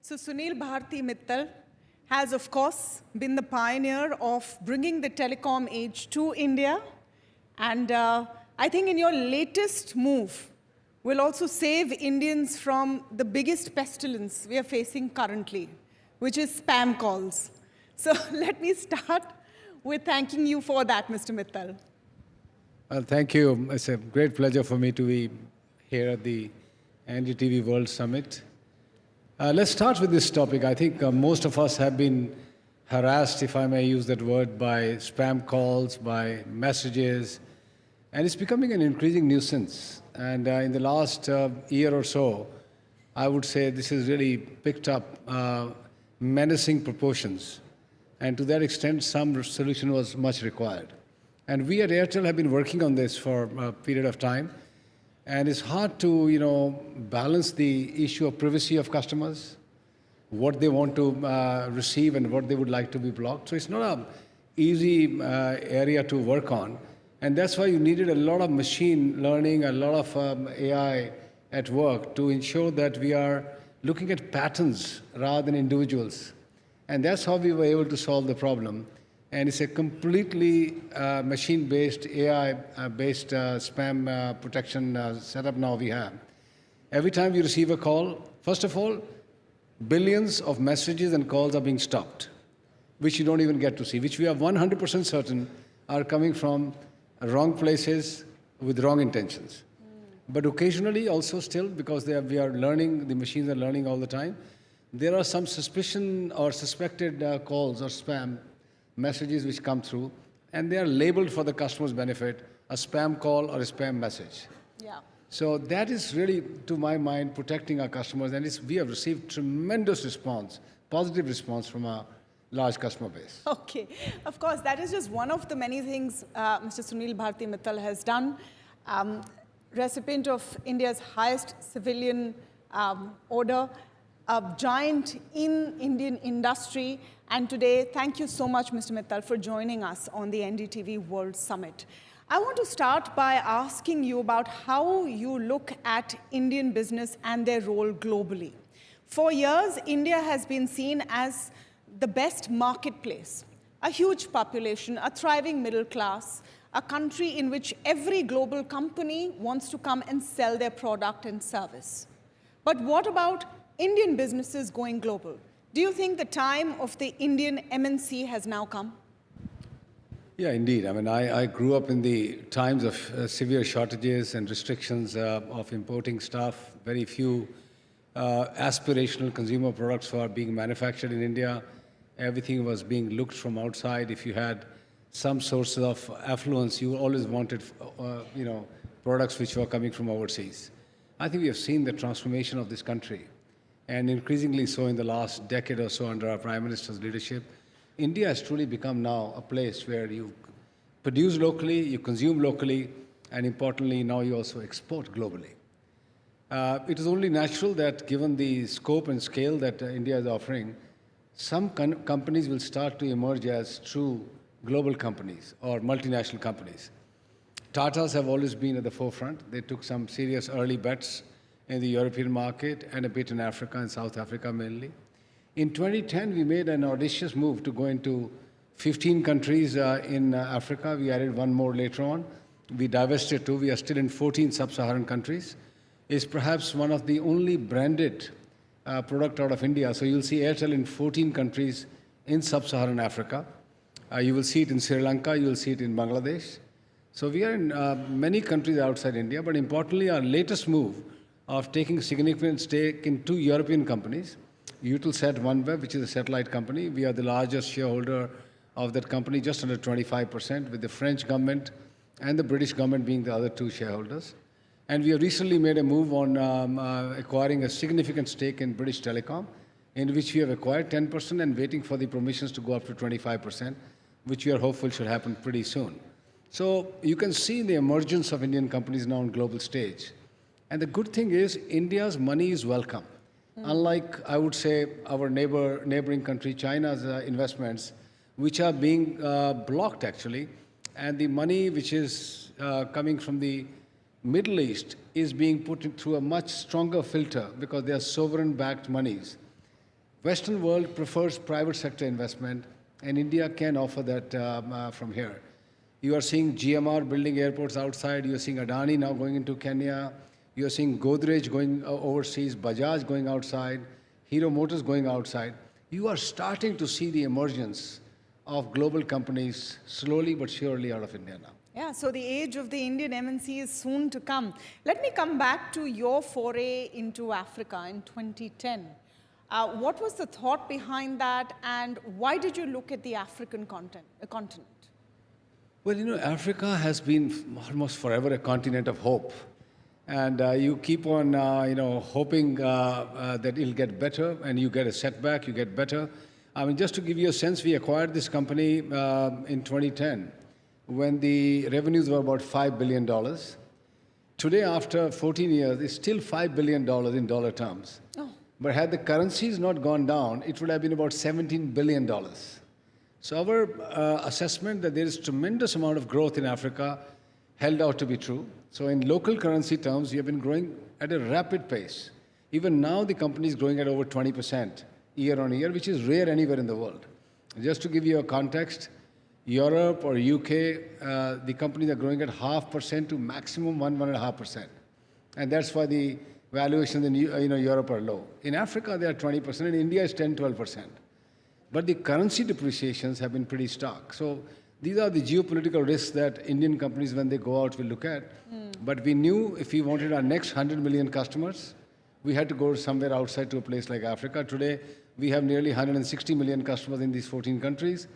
So Sunil Bharti Mittal has, of course, been the pioneer of bringing the telecom age to India. And I think in your latest move, will also save Indians from the biggest pestilence we are facing currently, which is spam calls. So let me start with thanking you for that, Mr. Mittal. Well, thank you. It's a great pleasure for me to be here at the NDTV World Summit. Let's start with this topic. I think most of us have been harassed, if I may use that word, by spam calls, by messages, and it's becoming an increasing nuisance. And in the last year or so, I would say this has really picked up menacing proportions. And to that extent, some solution was much required. And we at Airtel have been working on this for a period of time. And it's hard to, balance the issue of privacy of customers, what they want to receive and what they would like to be blocked. So it's not an easy area to work on. And that's why you needed a lot of machine learning, a lot of AI at work to ensure that we are looking at patterns rather than individuals. And that's how we were able to solve the problem. And it's a completely machine-based, AI-based spam protection setup now we have. Every time you receive a call, first of all, billions of messages and calls are being stopped, which you don't even get to see, which we are 100% certain are coming from wrong places with wrong intentions. But occasionally also still, because we are learning, the machines are learning all the time, there are some suspicion or suspected calls or spam messages which come through, and they are labeled for the customer's benefit, a spam call or a spam message. Yeah. So that is really, to my mind, protecting our customers, and we have received tremendous response, positive response from our large customer base. Okay. Of course, that is just one of the many things Mr. Sunil Bharti Mittal has done. Recipient of India's highest civilian order, a giant in Indian industry. And today, thank you so much, Mr. Mittal, for joining us on the NDTV World Summit. I want to start by asking you about how you look at Indian business and their role globally. For years, India has been seen as the best marketplace, a huge population, a thriving middle class, a country in which every global company wants to come and sell their product and service. But what about Indian businesses going global? Do you think the time of the Indian MNC has now come? Yeah, indeed. I mean, I grew up in the times of severe shortages and restrictions of importing stuff. Very few aspirational consumer products were being manufactured in India. Everything was being looked from outside. If you had some source of affluence, you always wanted, products which were coming from overseas. I think we have seen the transformation of this country, and increasingly so in the last decade or so under our Prime Minister's leadership. India has truly become now a place where you produce locally, you consume locally, and importantly, now you also export globally. It is only natural that given the scope and scale that India is offering, some companies will start to emerge as true global companies or multinational companies. Tatas have always been at the forefront. They took some serious early bets in the European market and a bit in Africa and South Africa mainly. In 2010, we made an audacious move to go into 15 countries in Africa. We added one more later on. We divested two. We are still in 14 sub-Saharan countries. It's perhaps one of the only branded product out of India. So you'll see Airtel in 14 countries in sub-Saharan Africa. You will see it in Sri Lanka. You will see it in Bangladesh. So we are in many countries outside India. But importantly, our latest move of taking a significant stake in two European companies, Eutelsat OneWeb, which is a satellite company. We are the largest shareholder of that company, just under 25%, with the French government and the British government being the other two shareholders. And we have recently made a move on acquiring a significant stake in British Telecom, in which we have acquired 10% and waiting for the permissions to go up to 25%, which we are hopeful should happen pretty soon. So you can see the emergence of Indian companies now on global stage. And the good thing is India's money is welcome. Unlike, I would say, our neighboring country, China's investments, which are being blocked actually, and the money which is coming from the Middle East is being put through a much stronger filter because they are sovereign-backed monies. Western world prefers private sector investment, and India can offer that from here. You are seeing GMR building airports outside. You are seeing Adani now going into Kenya. You are seeing Godrej going overseas, Bajaj going outside, Hero Motors going outside. You are starting to see the emergence of global companies slowly but surely out of India now. Yeah, so the age of the Indian MNC is soon to come. Let me come back to your foray into Africa in 2010. What was the thought behind that, and why did you look at the African continent? Well, Africa has been almost forever a continent of hope. And you keep on, hoping that it'll get better, and you get a setback, you get better. I mean, just to give you a sense, we acquired this company in 2010 when the revenues were about $5 billion. Today, after 14 years, it's still $5 billion in dollar terms. Oh. But had the currencies not gone down, it would have been about $17 billion. So our assessment that there is tremendous amount of growth in Africa held out to be true. So in local currency terms, we have been growing at a rapid pace. Even now, the company is growing at over 20% year on year, which is rare anywhere in the world. Just to give you a context, Europe or UK, the companies are growing at 0.5% to maximum 1.5%. And that's why the valuations in Europe are low. In Africa, they are 20%, and India is 10-12%. But the currency depreciations have been pretty stark. So these are the geopolitical risks that Indian companies, when they go out, will look at. But we knew if we wanted our next 100 million customers, we had to go somewhere outside to a place like Africa. Today, we have nearly 160 million customers in these 14 countries.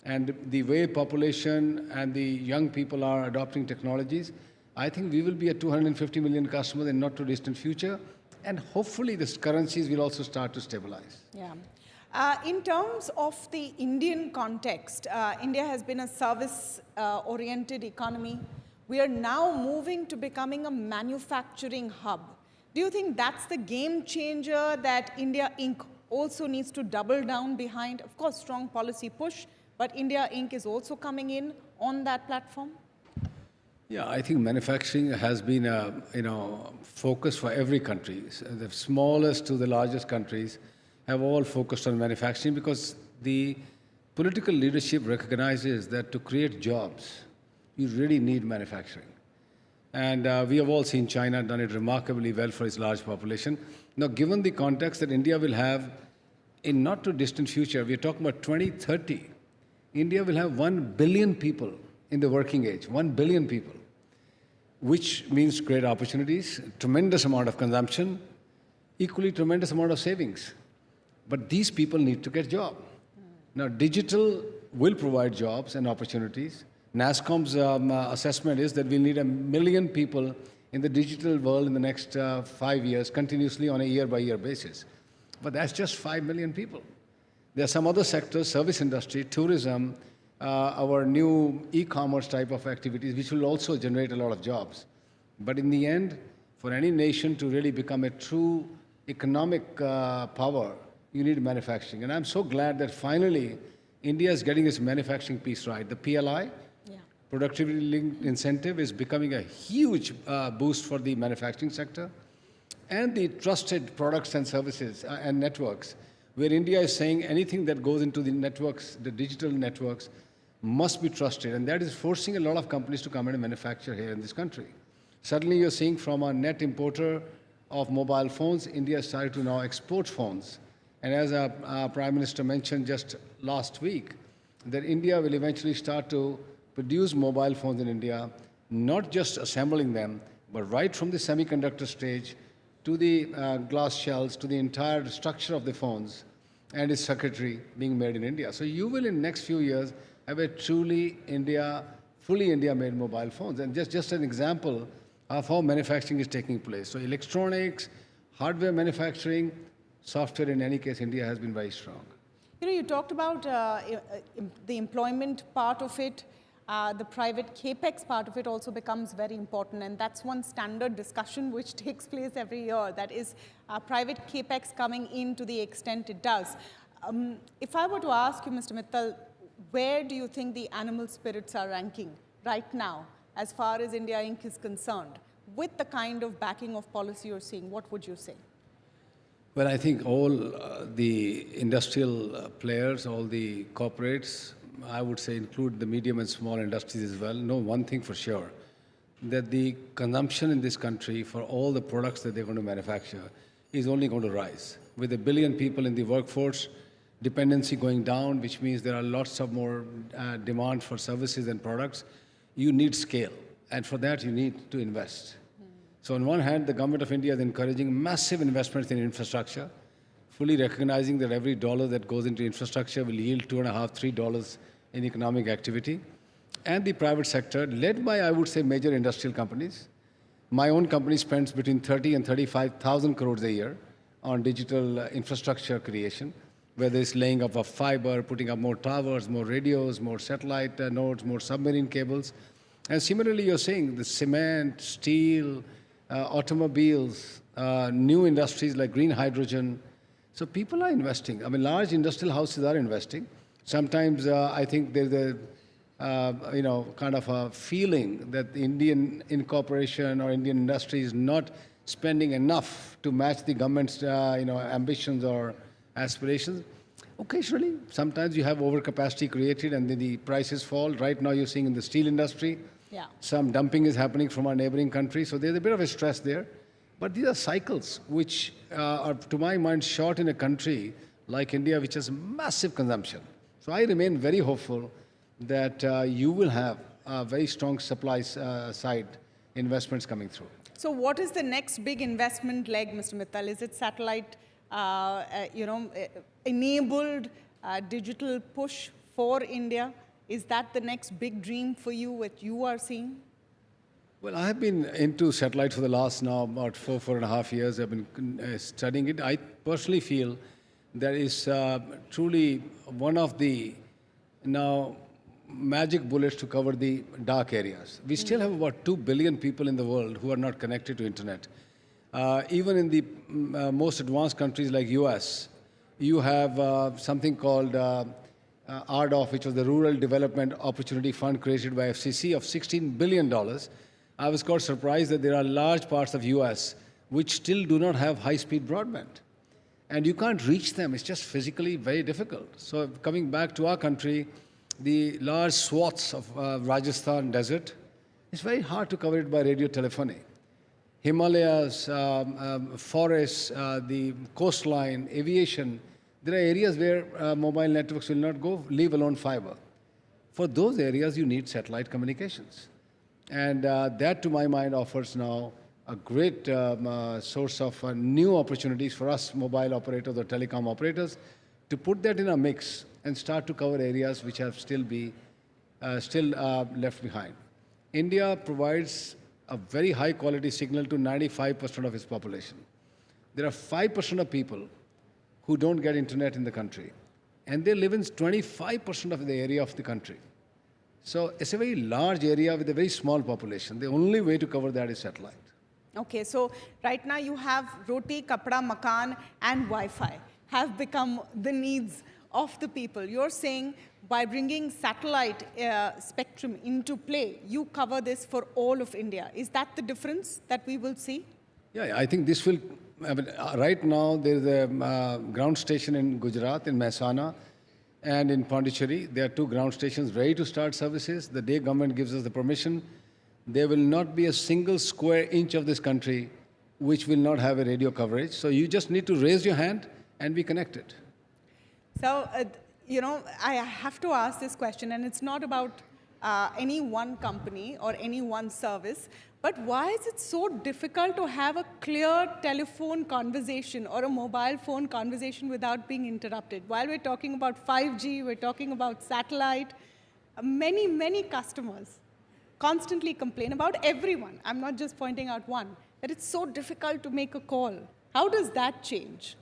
And the way population and the young people are adopting technologies, I think we will be at 250 million customers in not too distant future. And hopefully, the currencies will also start to stabilize. Yeah. In terms of the Indian context, India has been a service-oriented economy. We are now moving to becoming a manufacturing hub. Do you think that's the game changer that India Inc. also needs to double down behind? Of course, strong policy push, but India Inc. is also coming in on that platform? Yeah, I think manufacturing has been a focus for every country. The smallest to the largest countries have all focused on manufacturing because the political leadership recognizes that to create jobs, you really need manufacturing. And we have all seen China done it remarkably well for its large population. Now, given the context that India will have in not too distant future, we are talking about 2030, India will have 1 billion people in the working age, 1 billion people, which means great opportunities, tremendous amount of consumption, equally tremendous amount of savings. But these people need to get jobs. Now, digital will provide jobs and opportunities. NASSCOM's assessment is that we'll need 1 million people in the digital world in the next 5 years, continuously on a year-by-year basis. But that's just 5 million people. There are some other sectors, service industry, tourism, our new e-commerce type of activities, which will also generate a lot of jobs. But in the end, for any nation to really become a true economic power, you need manufacturing. And I'm so glad that finally India is getting its manufacturing piece right. The PLI, productivity linked incentive, is becoming a huge boost for the manufacturing sector. And the trusted products and services and networks, where India is saying anything that goes into the networks, the digital networks, must be trusted. And that is forcing a lot of companies to come in and manufacture here in this country. Suddenly you're seeing from a net importer of mobile phones, India started to now export phones. And as our Prime Minister mentioned just last week, that India will eventually start to produce mobile phones in India, not just assembling them, but right from the semiconductor stage to the glass shells, to the entire structure of the phones and its circuitry being made in India. So you will in the next few years have a truly fully India-made mobile phones. And just an example of how manufacturing is taking place. So electronics, hardware manufacturing, software, in any case, India has been very strong. You talked about the employment part of it. The private capex part of it also becomes very important, and that's one standard discussion which takes place every year. That is private capex coming in to the extent it does. If I were to ask you, Mr. Mittal, where do you think the animal spirits are ranking right now as far as India Inc. is concerned? With the kind of backing of policy you're seeing, what would you say? Well, I think all the industrial players, all the corporates, I would say include the medium and small industries as well, know one thing for sure, that the consumption in this country for all the products that they're going to manufacture is only going to rise. With 1 billion people in the workforce, dependency going down, which means there are lots of more demand for services and products, you need scale. And for that, you need to invest. So on one hand, the government of India is encouraging massive investments in infrastructure, fully recognizing that every dollar that goes into infrastructure will yield $2.5, $3 in economic activity. And the private sector, led by, I would say, major industrial companies. My own company spends between 30 and 35,000 crores a year on digital infrastructure creation, whether it's laying up of fiber, putting up more towers, more radios, more satellite nodes, more submarine cables. And similarly, you're saying the cement, steel, automobiles, new industries like green hydrogen. So people are investing. I mean, large industrial houses are investing. Sometimes I think there's a kind of a feeling that the Indian incorporation or Indian industry is not spending enough to match the government's ambitions or aspirations. Occasionally, sometimes you have overcapacity created and then the prices fall. Right now, you're seeing in the steel industry, some dumping is happening from our neighboring countries. So there's a bit of a stress there. But these are cycles which are, to my mind, short in a country like India, which has massive consumption. So I remain very hopeful that you will have very strong supply side investments coming through. So what is the next big investment leg, Mr. Mittal? Is it satellite, enabled digital push for India? Is that the next big dream for you, what you are seeing? Well, I have been into satellite for the last now about 4.5 years. I've been studying it. I personally feel that is truly one of the now magic bullets to cover the dark areas. We still have about 2 billion people in the world who are not connected to internet. Even in the most advanced countries like US, you have something called RDOF, which was the Rural Development Opportunity Fund created by FCC of $16 billion. I was quite surprised that there are large parts of US which still do not have high-speed broadband. And you can't reach them. It's just physically very difficult. So coming back to our country, the large swaths of Rajasthan desert, it's very hard to cover it by radio telephony. Himalayas, forests, the coastline, aviation, there are areas where mobile networks will not go, leave alone fiber. For those areas, you need satellite communications. And that, to my mind, offers now a great source of new opportunities for us mobile operators or telecom operators to put that in a mix and start to cover areas which have still left behind. India provides a very high quality signal to 95% of its population. There are 5% of people who don't get internet in the country, and they live in 25% of the area of the country. So it's a very large area with a very small population. The only way to cover that is satellite. Okay, so right now you have roti, kapda, makan, and Wi-Fi have become the needs of the people. You're saying by bringing satellite spectrum into play, you cover this for all of India. Is that the difference that we will see? Yeah, I think this will, right now there's a ground station in Gujarat, in Mehsana, and in Pondicherry. There are 2 ground stations ready to start services. The day government gives us the permission, there will not be a single square inch of this country which will not have a radio coverage. So you just need to raise your hand and be connected. So, I have to ask this question, and it's not about any one company or any one service, but why is it so difficult to have a clear telephone conversation or a mobile phone conversation without being interrupted? While we're talking about 5G, we're talking about satellite, many customers constantly complain about everyone. I'm not just pointing out one, that it's so difficult to make a call. How does that change?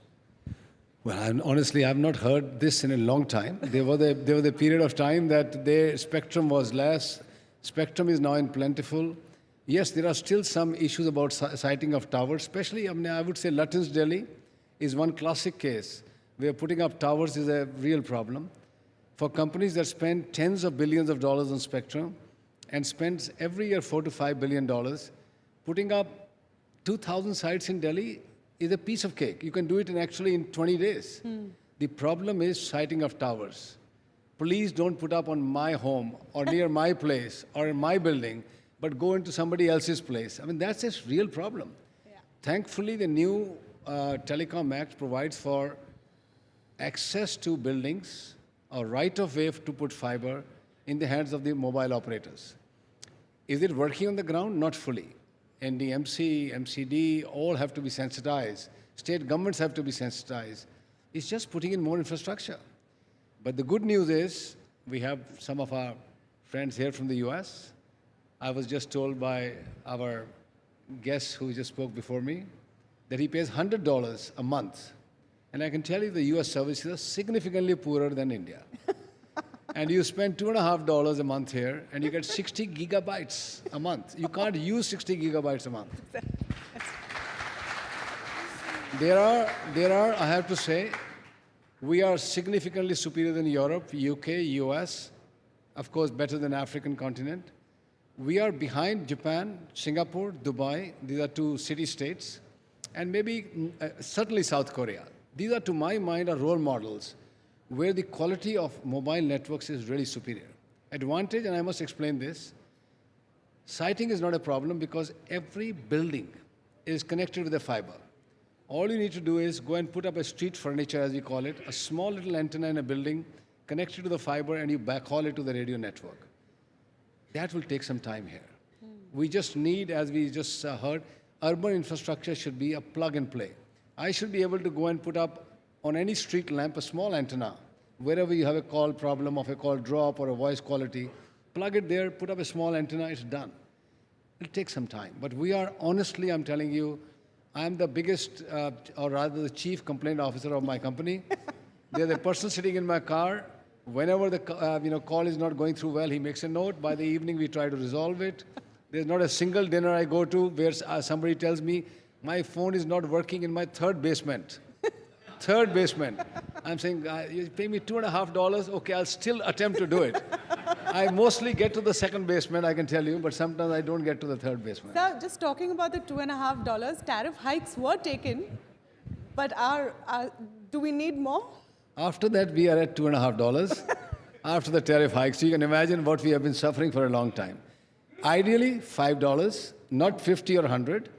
Well, honestly, I've not heard this in a long time. There was a period of time that their spectrum was less. Spectrum is now in plentiful. Yes, there are still some issues about siting of towers, especially, I would say Lutyens, Delhi is one classic case where putting up towers is a real problem. For companies that spend tens of billions of dollars on spectrum and spends every year $4 to $5 billion, putting up 2,000 sites in Delhi is a piece of cake. You can do it actually in 20 days. The problem is siting of towers. Please don't put up on my home or near my place or in my building, but go into somebody else's place. I mean, that's a real problem. Yeah. Thankfully, the new Telecom Act provides for access to buildings or right of way to put fiber in the hands of the mobile operators. Is it working on the ground? Not fully. NDMC, MCD, all have to be sensitized. State governments have to be sensitized. It's just putting in more infrastructure. But the good news is we have some of our friends here from the US. I was just told by our guest who just spoke before me that he pays $100 a month. And I can tell you the US services are significantly poorer than India. And you spend $2.50 a month here, and you get 60 gigabytes a month. You can't use 60 gigabytes a month. There are, I have to say, we are significantly superior than Europe, UK, US, of course, better than African continent. We are behind Japan, Singapore, Dubai. These are two city-states, and maybe certainly South Korea. These are, to my mind, are role models where the quality of mobile networks is really superior. Advantage, and I must explain this, siting is not a problem because every building is connected with a fiber. All you need to do is go and put up a street furniture, as we call it, a small little antenna in a building, connected to the fiber, and you backhaul it to the radio network. That will take some time here. We just need, as we just heard, urban infrastructure should be a plug and play. I should be able to go and put up on any street lamp a small antenna. Wherever you have a call problem of a call drop or a voice quality, plug it there, put up a small antenna, it's done. It'll take some time. But we are, honestly, I'm telling you, I'm the biggest, or rather the chief complaint officer of my company. There's a person sitting in my car. Whenever the call is not going through well, he makes a note. By the evening, we try to resolve it. There's not a single dinner I go to where somebody tells me, my phone is not working in my third basement. Third basement. I'm saying, you pay me $2.50, okay, I'll still attempt to do it. I mostly get to the second basement, I can tell you, but sometimes I don't get to the third basement. Sir, just talking about the $2.50, tariff hikes were taken, but do we need more? After that, we are at $2.50 after the tariff hikes. So you can imagine what we have been suffering for a long time. Ideally, $5, not 50 or 100.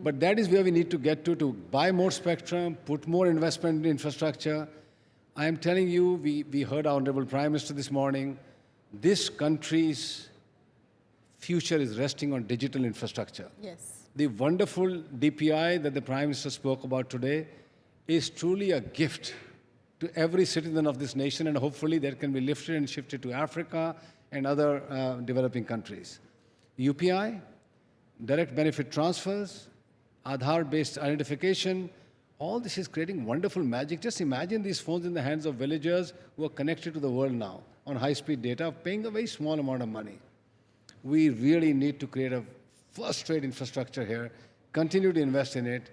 But that is where we need to get to buy more spectrum, put more investment in infrastructure. I am telling you, we heard our Honorable Prime Minister this morning, this country's future is resting on digital infrastructure. Yes. The wonderful DPI that the Prime Minister spoke about today is truly a gift to every citizen of this nation, and hopefully that can be lifted and shifted to Africa and other developing countries. UPI, direct benefit transfers, Aadhaar-based identification, all this is creating wonderful magic. Just imagine these phones in the hands of villagers who are connected to the world now on high-speed data, paying a very small amount of money. We really need to create a first-rate infrastructure here, continue to invest in it,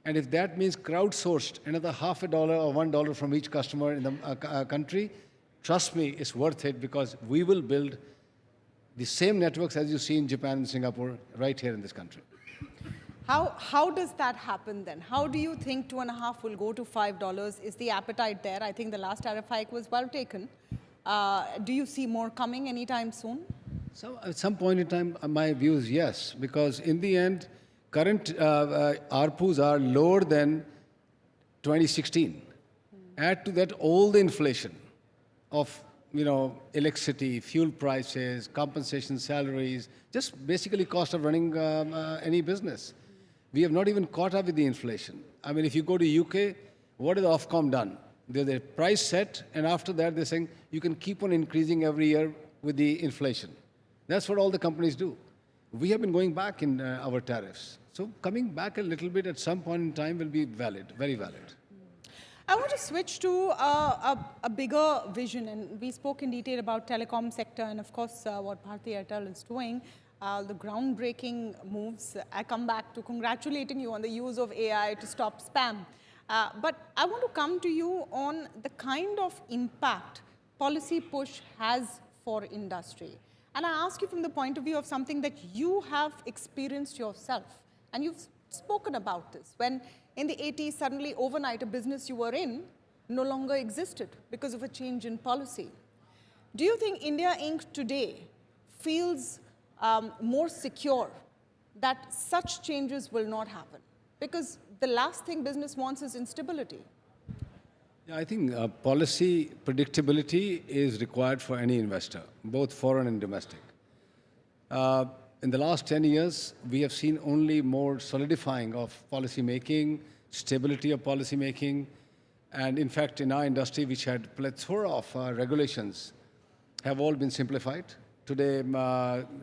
and if that means crowdsourced another $0.50 or $1 from each customer in the country, trust me, it's worth it because we will build the same networks as you see in Japan and Singapore right here in this country. How does that happen then? How do you think $2.50 will go to $5? Is the appetite there? I think the last tariff hike was well taken. Do you see more coming anytime soon? So at some point in time, my view is yes, because in the end, current ARPUs are lower than 2016. Add to that all the inflation of electricity, fuel prices, compensation salaries, just basically cost of running any business. We have not even caught up with the inflation. I mean, if you go to UK, what has the Ofcom done? There's a price set, and after that they're saying you can keep on increasing every year with the inflation. That's what all the companies do. We have been going back in our tariffs. So coming back a little bit at some point in time will be valid, very valid. I want to switch to a bigger vision, and we spoke in detail about telecom sector and of course what Bharti Airtel is doing, the groundbreaking moves. I come back to congratulating you on the use of AI to stop spam. But I want to come to you on the kind of impact policy push has for industry. And I ask you from the point of view of something that you have experienced yourself. And you've spoken about this. When in the 80s, suddenly overnight, a business you were in no longer existed because of a change in policy. Do you think India Inc. today feels more secure that such changes will not happen? Because the last thing business wants is instability. Yeah, I think policy predictability is required for any investor, both foreign and domestic. In the last 10 years, we have seen only more solidifying of policy making, stability of policy making, and in fact, in our industry, which had plethora of regulations, have all been simplified. Today,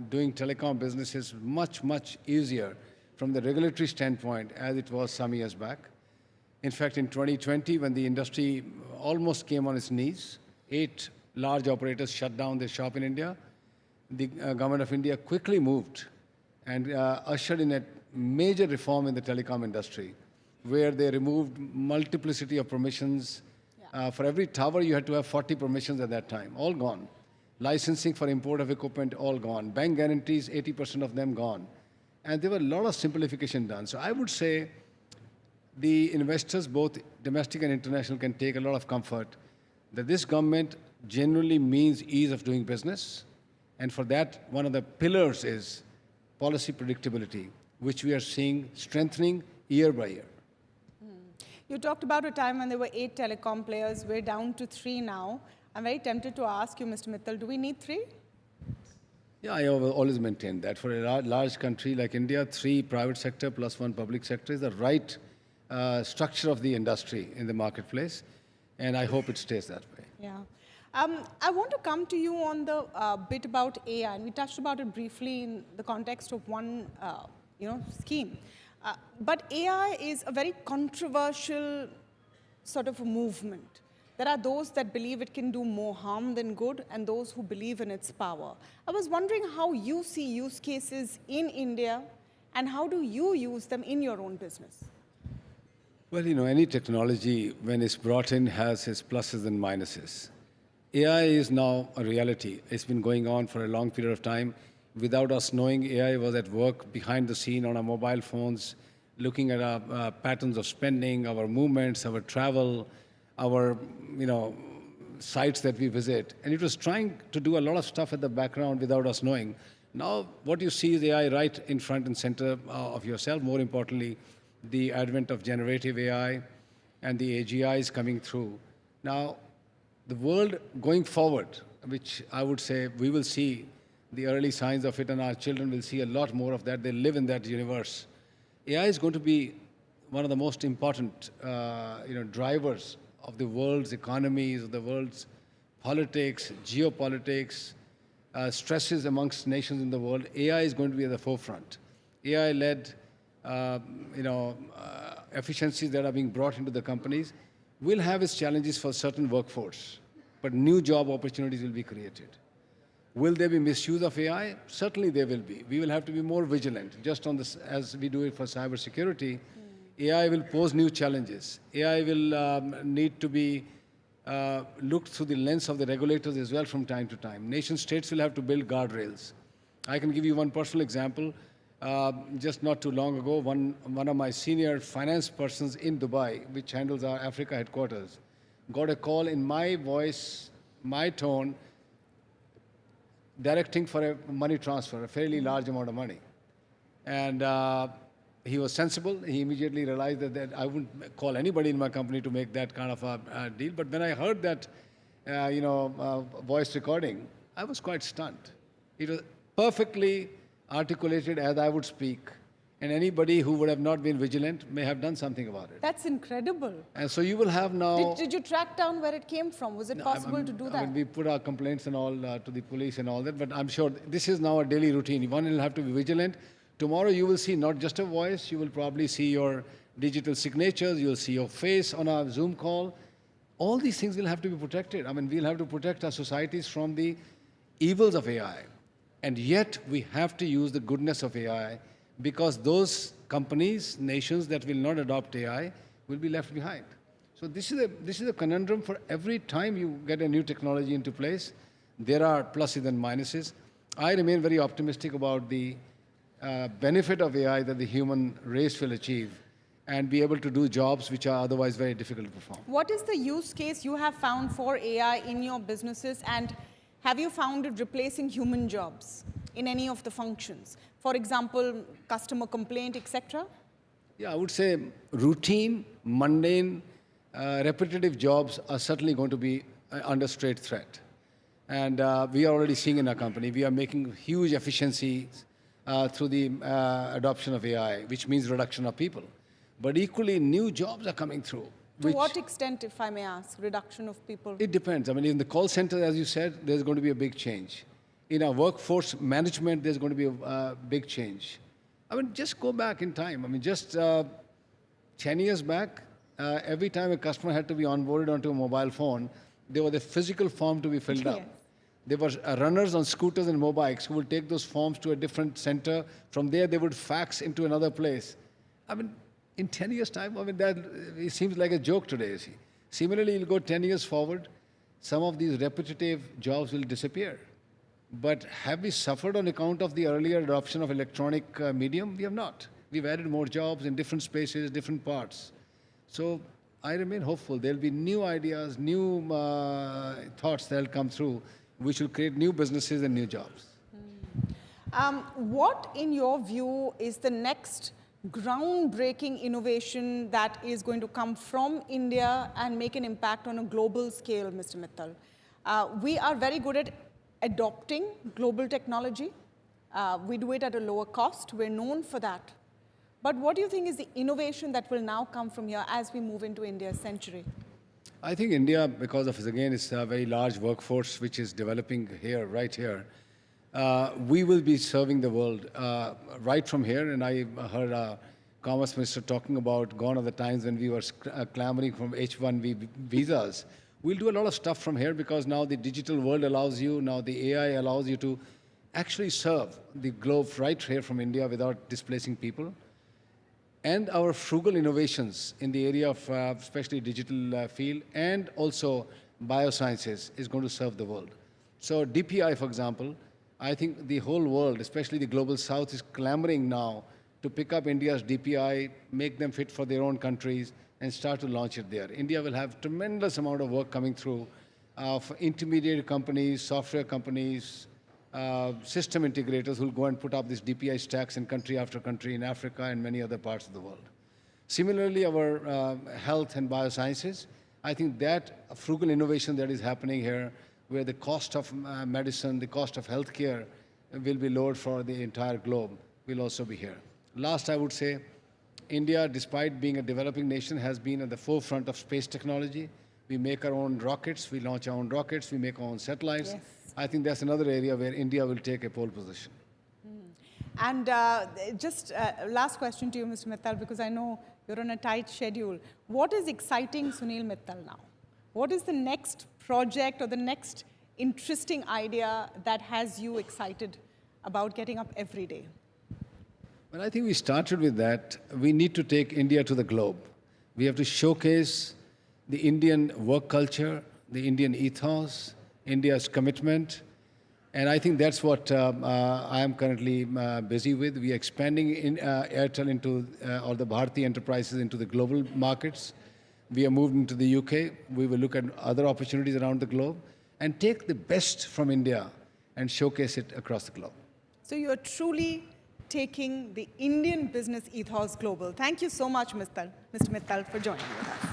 doing telecom business is much, much easier from the regulatory standpoint as it was some years back. In fact, in 2020, when the industry almost came on its knees, 8 large operators shut down their shop in India. The government of India quickly moved and ushered in a major reform in the telecom industry, where they removed multiplicity of permissions. For every tower, you had to have 40 permissions at that time, all gone. Licensing for import of equipment, all gone. Bank guarantees, 80% of them gone. And there were a lot of simplification done. So I would say the investors, both domestic and international, can take a lot of comfort that this government genuinely means ease of doing business. And for that, one of the pillars is policy predictability, which we are seeing strengthening year by year. You talked about a time when there were 8 telecom players. We're down to 3 now. I'm very tempted to ask you, Mr. Mittal, do we need 3? Yeah, I have always maintained that for a large country like India, 3 private sector plus 1 public sector is the right structure of the industry in the marketplace, and I hope it stays that way. Yeah. I want to come to you on the bit about AI, and we touched about it briefly in the context of one scheme. But AI is a very controversial sort of a movement. There are those that believe it can do more harm than good, and those who believe in its power. I was wondering how you see use cases in India, and how do you use them in your own business? Well, any technology, when it's brought in, has its pluses and minuses. AI is now a reality. It's been going on for a long period of time. Without us knowing, AI was at work behind the scene on our mobile phones, looking at our patterns of spending, our movements, our travel, our sites that we visit. And it was trying to do a lot of stuff at the background without us knowing. Now, what you see is AI right in front and center of yourself. More importantly, the advent of generative AI and the AGIs coming through. Now, the world going forward, which I would say we will see the early signs of it, and our children will see a lot more of that. They live in that universe. AI is going to be one of the most important drivers of the world's economies, of the world's politics, geopolitics, stresses amongst nations in the world. AI is going to be at the forefront. AI-led efficiencies that are being brought into the companies will have its challenges for certain workforce, but new job opportunities will be created. Will there be misuse of AI? Certainly there will be. We will have to be more vigilant, just on this, as we do it for cybersecurity. AI will pose new challenges. AI will need to be looked through the lens of the regulators as well from time to time. Nation states will have to build guardrails. I can give you one personal example. Just not too long ago, one of my senior finance persons in Dubai, which handles our Africa headquarters, got a call in my voice, my tone, directing for a money transfer, a fairly large amount of money. And he was sensible. He immediately realized that I wouldn't call anybody in my company to make that kind of a deal. But when I heard that, voice recording, I was quite stunned. It was perfectly articulated as I would speak. And anybody who would have not been vigilant may have done something about it. That's incredible. And so you will have now... Did you track down where it came from? Was it possible to do that? I mean, we put our complaints and all to the police and all that, but I'm sure this is now a daily routine. One will have to be vigilant. Tomorrow you will see not just a voice, you will probably see your digital signatures, you'll see your face on a Zoom call. All these things will have to be protected. I mean, we'll have to protect our societies from the evils of AI. And yet we have to use the goodness of AI, because those companies, nations that will not adopt AI will be left behind. So this is a conundrum for every time you get a new technology into place. There are pluses and minuses. I remain very optimistic about the benefit of AI that the human race will achieve and be able to do jobs which are otherwise very difficult to perform. What is the use case you have found for AI in your businesses, and have you found it replacing human jobs in any of the functions? For example, customer complaint, etc.? Yeah, I would say routine, mundane, repetitive jobs are certainly going to be under straight threat. And we are already seeing in our company, we are making huge efficiencies through the adoption of AI, which means reduction of people. But equally, new jobs are coming through. To what extent, if I may ask, reduction of people? It depends. I mean, in the call center, as you said, there's going to be a big change. In our workforce management, there's going to be a big change. I mean, just go back in time. I mean, just 10 years back, every time a customer had to be onboarded onto a mobile phone, there was a physical form to be filled up. Yes. There were runners on scooters and mobiles who would take those forms to a different center. From there, they would fax into another place. I mean, in 10 years' time, I mean, that it seems like a joke today. See. Similarly, you'll go 10 years forward, some of these repetitive jobs will disappear. But have we suffered on account of the earlier adoption of electronic medium? We have not. We've added more jobs in different spaces, different parts. So I remain hopeful. There'll be new ideas, new thoughts that'll come through, which will create new businesses and new jobs. What, in your view, is the next groundbreaking innovation that is going to come from India and make an impact on a global scale, Mr. Mittal? We are very good at adopting global technology. We do it at a lower cost. We're known for that. But what do you think is the innovation that will now come from here as we move into India's century? I think India, because of, again, it's a very large workforce which is developing here, right here, we will be serving the world right from here. And I heard our Commerce Minister talking about gone are the times when we were clamoring from H-1B visas. We'll do a lot of stuff from here because now the digital world allows you, now the AI allows you to actually serve the globe right here from India without displacing people. And our frugal innovations in the area of especially digital field and also biosciences is going to serve the world. So DPI, for example, I think the whole world, especially the global south, is clamoring now to pick up India's DPI, make them fit for their own countries, and start to launch it there. India will have tremendous amount of work coming through for intermediate companies, software companies, system integrators who will go and put up these DPI stacks in country after country in Africa and many other parts of the world. Similarly, our health and biosciences, I think that frugal innovation that is happening here, where the cost of medicine, the cost of healthcare will be lowered for the entire globe, will also be here. Last, I would say, India, despite being a developing nation, has been at the forefront of space technology. We make our own rockets, we launch our own rockets, we make our own satellites. Yes. I think that's another area where India will take a pole position. And just last question to you, Mr. Mittal, because I know you're on a tight schedule. What is exciting Sunil Mittal now? What is the next project or the next interesting idea that has you excited about getting up every day? Well, I think we started with that. We need to take India to the globe. We have to showcase the Indian work culture, the Indian ethos, India's commitment. And I think that's what I am currently busy with. We are expanding Airtel into, or the Bharti enterprises into the global markets. We are moved into the UK. We will look at other opportunities around the globe and take the best from India and showcase it across the globe. So you're truly taking the Indian business ethos global. Thank you so much, Mr. Mittal, for joining with us.